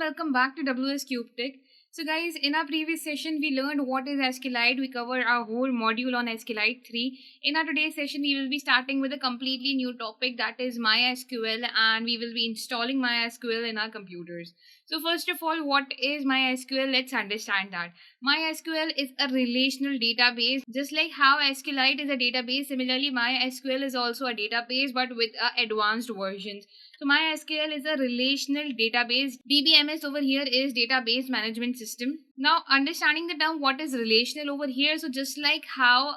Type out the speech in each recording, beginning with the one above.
welcome back to WsCube Tech. So guys, in our previous session, we learned what is SQLite. We covered our whole module on SQLite 3. In our today's session, we will be starting with a completely new topic, that is MySQL, and we will be installing MySQL in our computers. So first of all, what is MySQL? Let's understand that. MySQL is a relational database. Just like how SQLite is a database, similarly MySQL is also a database but with advanced versions. So MySQL is a relational database. DBMS over here is database management system. Now understanding the term what is relational over here. So just like how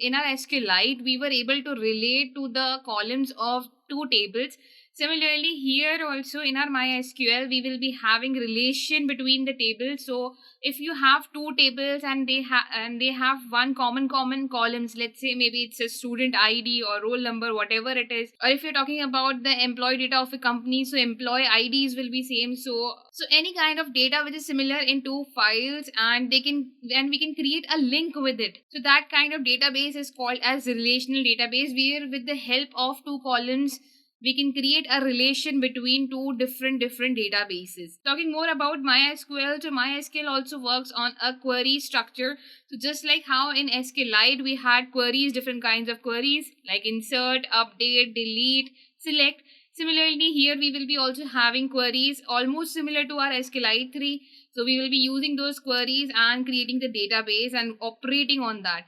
in our SQLite we were able to relate to the columns of two tables. Similarly, here also in our MySQL, we will be having relation between the tables. So if you have two tables and they have one common columns, let's say maybe it's a student ID or roll number, whatever it is, or if you're talking about the employee data of a company, so employee IDs will be same. So any kind of data which is similar in two files, and we can create a link with it. So that kind of database is called as relational database, where with the help of two columns we can create a relation between two different databases. Talking more about MySQL, so MySQL also works on a query structure. So just like how in SQLite we had queries, different kinds of queries like insert, update, delete, select. Similarly, here we will be also having queries almost similar to our SQLite 3. So we will be using those queries and creating the database and operating on that.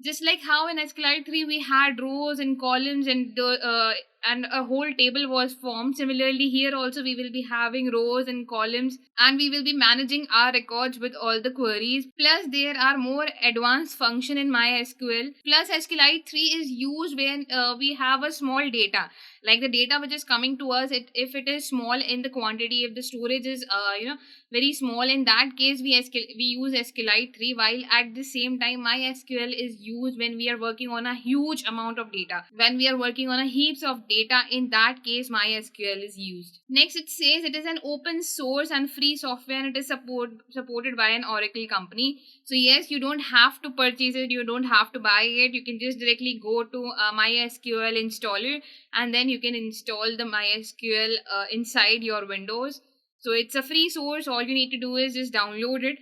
Just like how in SQLite 3 we had rows and columns and a whole table was formed. Similarly, here also we will be having rows and columns, and we will be managing our records with all the queries. Plus, there are more advanced function in MySQL. Plus, SQLite 3 is used when we have a small data. Like the data which is coming to us, if it is small in the quantity, if the storage is very small, in that case we use SQLite 3, while at the same time MySQL is used when we are working on a huge amount of data. When we are working on a heaps of data, in that case MySQL is used. Next, it says it is an open source and free software, and it is supported by an Oracle company. So yes, you don't have to purchase it, you don't have to buy it. You can just directly go to MySQL installer, and then you can install the MySQL inside your Windows. So it's a free source. All you need to do is just download it.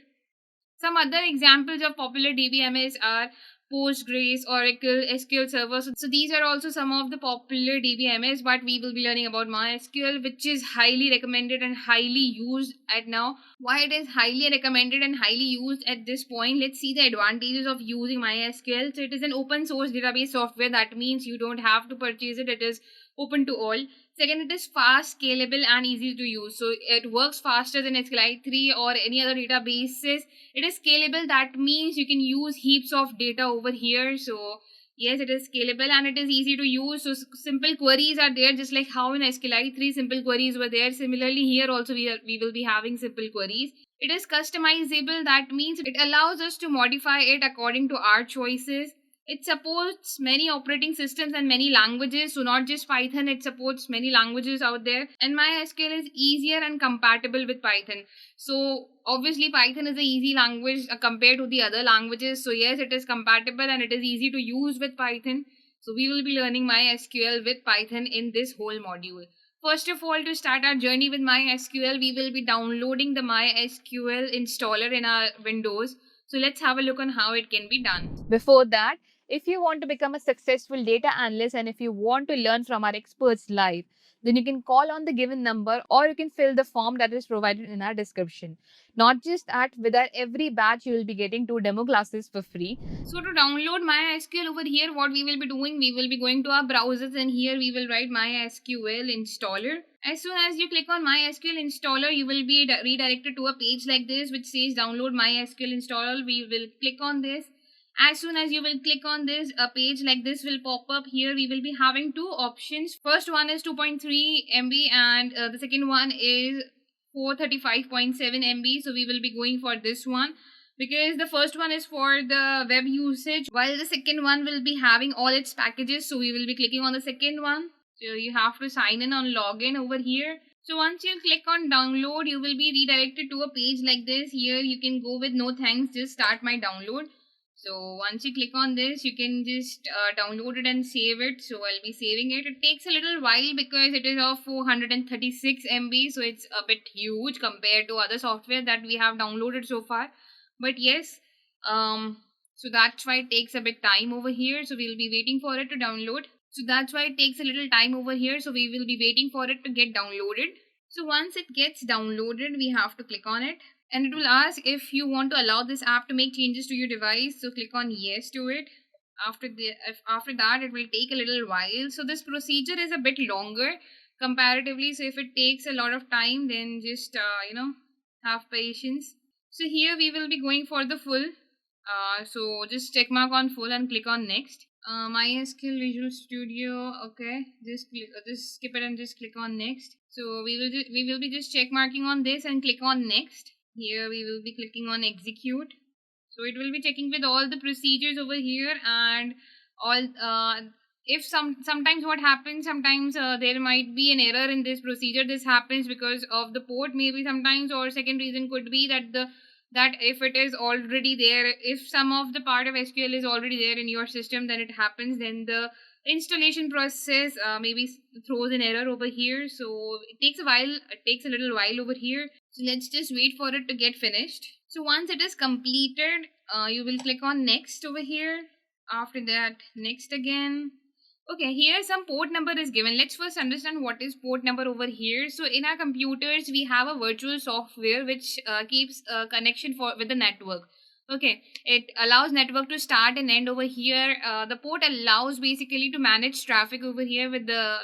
Some other examples of popular DBMS are Postgres, Oracle, SQL Server. So these are also some of the popular DBMS, but we will be learning about MySQL, which is highly recommended and highly used at now. Why it is highly recommended and highly used at this point? Let's see the advantages of using MySQL. So it is an open source database software. That means you don't have to purchase it. It is open to all. Second, it is fast, scalable, and easy to use. So it works faster than SQLite 3 or any other databases. It is scalable. That means you can use heaps of data over here. So yes, it is scalable and it is easy to use. So simple queries are there, just like how in SQLite 3 simple queries were there. Similarly, here also we will be having simple queries. It is customizable. That means it allows us to modify it according to our choices. It supports many operating systems and many languages. So not just Python, it supports many languages out there. And MySQL is easier and compatible with Python. So obviously Python is an easy language compared to the other languages. So yes, it is compatible and it is easy to use with Python. So we will be learning MySQL with Python in this whole module. First of all, to start our journey with MySQL, we will be downloading the MySQL installer in our Windows. So let's have a look on how it can be done. Before that, if you want to become a successful data analyst and if you want to learn from our experts live, then you can call on the given number or you can fill the form that is provided in our description. Not just that, with our every batch, you will be getting 2 demo classes for free. So to download MySQL over here, what we will be doing, we will be going to our browsers, and here we will write MySQL installer. As soon as you click on MySQL installer, you will be redirected to a page like this which says download MySQL installer. We will click on this. As soon as you will click on this, a page like this will pop up. Here we will be having two options. First one is 2.3 MB and the second one is 435.7 MB. So we will be going for this one, because the first one is for the web usage, while the second one will be having all its packages. So we will be clicking on the second one. So you have to sign in on login over here. So once you click on download, you will be redirected to a page like this. Here you can go with no thanks, just start my download. So once you click on this, you can just download it and save it. So I'll be saving it. It takes a little while because it is of 436 MB, so it's a bit huge compared to other software that we have downloaded so far. But yes, so that's why it takes a bit time over here. So we'll be waiting for it to download. So that's why it takes a little time over here. So we will be waiting for it to get downloaded. So once it gets downloaded, we have to click on it. And it will ask if you want to allow this app to make changes to your device. So click on yes to it. After that, it will take a little while. So this procedure is a bit longer comparatively. So if it takes a lot of time, then just have patience. So here we will be going for the full. So just check mark on full and click on next. MySQL Visual Studio. Okay, just skip it and just click on next. So we will be just check marking on this and click on next. Here we will be clicking on execute. So it will be checking with all the procedures over here, and all if sometimes what happens, sometimes there might be an error in this procedure. This happens because of the port maybe sometimes, or second reason could be that if it is already there, if some of the part of SQL is already there in your system, then it happens, then the installation process maybe throws an error over here. So it takes a little while over here. So let's just wait for it to get finished. So once it is completed, you will click on next over here. After that, next again. Okay, here some port number is given. Let's first understand what is port number over here. So in our computers, we have a virtual software which keeps connection with the network. Okay, it allows network to start and end over here. The port allows basically to manage traffic over here with the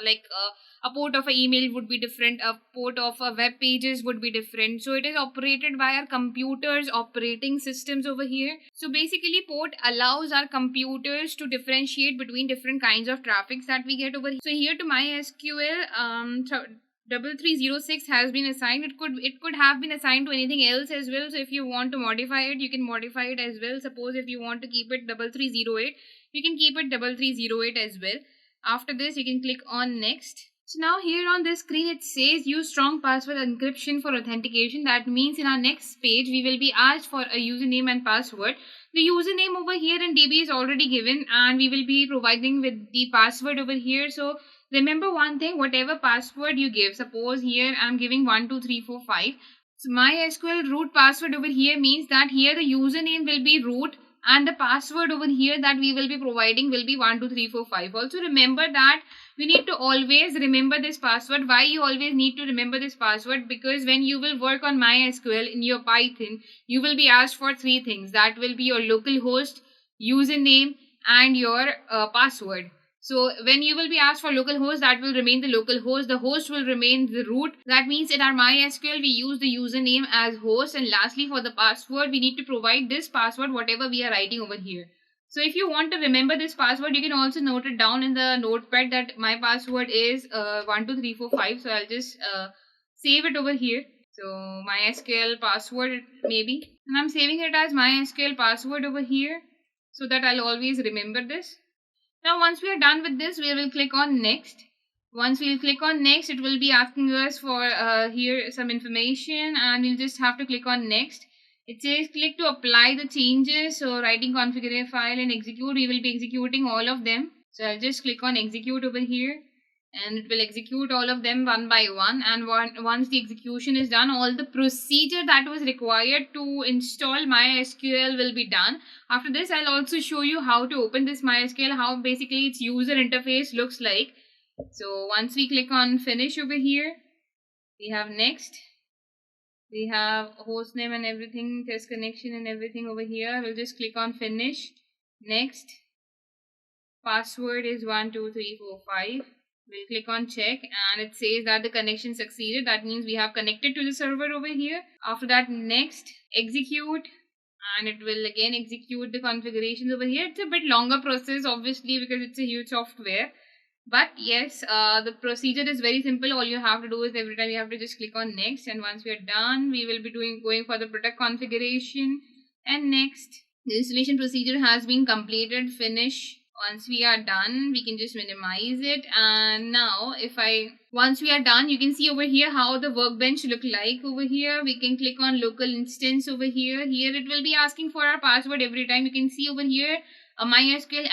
a port of an email would be different, a port of a web pages would be different. So it is operated by our computers operating systems over here. So basically port allows our computers to differentiate between different kinds of traffics that we get over here. So here to MySQL 3306 has been assigned. It could have been assigned to anything else as well. So if you want to modify it, you can modify it as well. Suppose if you want to keep it 3308, you can keep it 3308 as well. After this, you can click on next. So now here on this screen, it says use strong password encryption for authentication. That means in our next page, we will be asked for a username and password. The username over here in DB is already given, and we will be providing with the password over here. So remember one thing, whatever password you give, suppose here I'm giving 12345. So MySQL root password over here means that here the username will be root, and the password over here that we will be providing will be 12345. Also remember that we need to always remember this password. Why you always need to remember this password? Because when you will work on MySQL in your Python, you will be asked for three things. That will be your localhost, username, and your password. So when you will be asked for localhost, that will remain the localhost. The host will remain the root. That means in our MySQL, we use the username as host. And lastly, for the password, we need to provide this password, whatever we are writing over here. So if you want to remember this password, you can also note it down in the notepad that my password is 12345. So I'll just save it over here. So MySQL password maybe. And I'm saving it as MySQL password over here so that I'll always remember this. Now once we are done with this, we will click on next. Once we'll click on next, it will be asking us for here some information, and we'll just have to click on next. It says click to apply the changes. So writing configure file and execute, we will be executing all of them. So I'll just click on execute over here, and it will execute all of them one by one. And once the execution is done, all the procedure that was required to install MySQL will be done. After this, I'll also show you how to open this MySQL, how basically its user interface looks like. So once we click on finish over here, we have next. We have host name and everything, test connection and everything over here. We'll just click on finish. Next. Password is 12345. We'll click on check, and it says that the connection succeeded. That means we have connected to the server over here. After that, next, execute, and it will again execute the configurations over here. It's a bit longer process obviously because it's a huge software. But yes, the procedure is very simple. All you have to do is every time you have to just click on next, and once we are done, we will be going for the product configuration and next. The installation procedure has been completed. Finish. Once we are done, we can just minimize it. And now once we are done, you can see over here how the workbench look like. Over here, we can click on local instance over here. Here it will be asking for our password every time. You can see over here, MySQL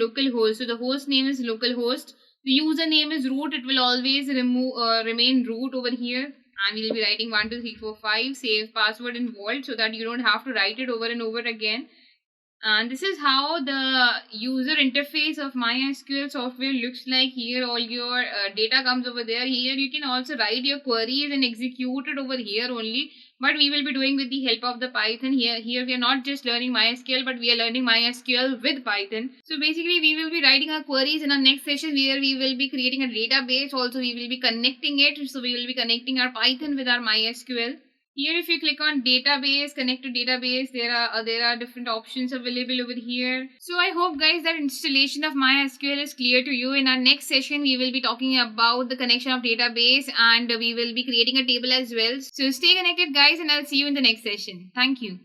@localhost. So the host name is localhost. The username is root. It will always remain root over here. And we'll be writing 1 2 3 4 5, save password in vault, so that you don't have to write it over and over again. And this is how the user interface of MySQL software looks like. Here all your data comes over there. Here you can also write your queries and execute it over here only, but we will be doing with the help of the Python. Here we are not just learning MySQL, but we are learning MySQL with Python. So basically we will be writing our queries in our next session, where we will be creating a database. Also we will be connecting it, so we will be connecting our Python with our MySQL. Here if you click on database, connect to database, there are different options available over here. So I hope guys that installation of MySQL is clear to you. In our next session we will be talking about the connection of database, and we will be creating a table as well. So stay connected guys, and I'll see you in the next session. Thank you.